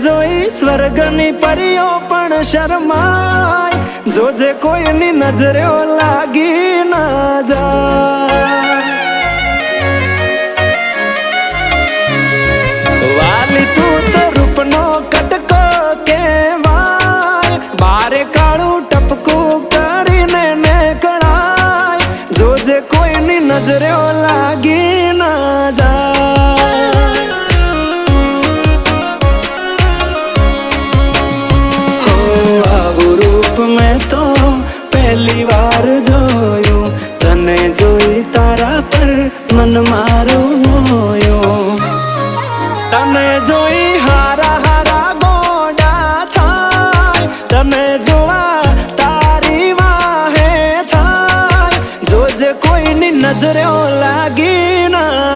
જોઈ સ્વર્ગની પરીઓ પણ શરમાય, જોજે કોઈની નજરે લાગી ના જાય। વાલી તું તો રૂપનો કટકો કહેવાય, બારે કાળું ટપકું કરીને નીકળાય, જોજે કોઈની નજરે લાગી ના જાય। હો આવું રૂપ મેં તો પહેલી વાર જોયું, તને જોઈ તારા પર મન મારું મોયું, તને જોઈ હારા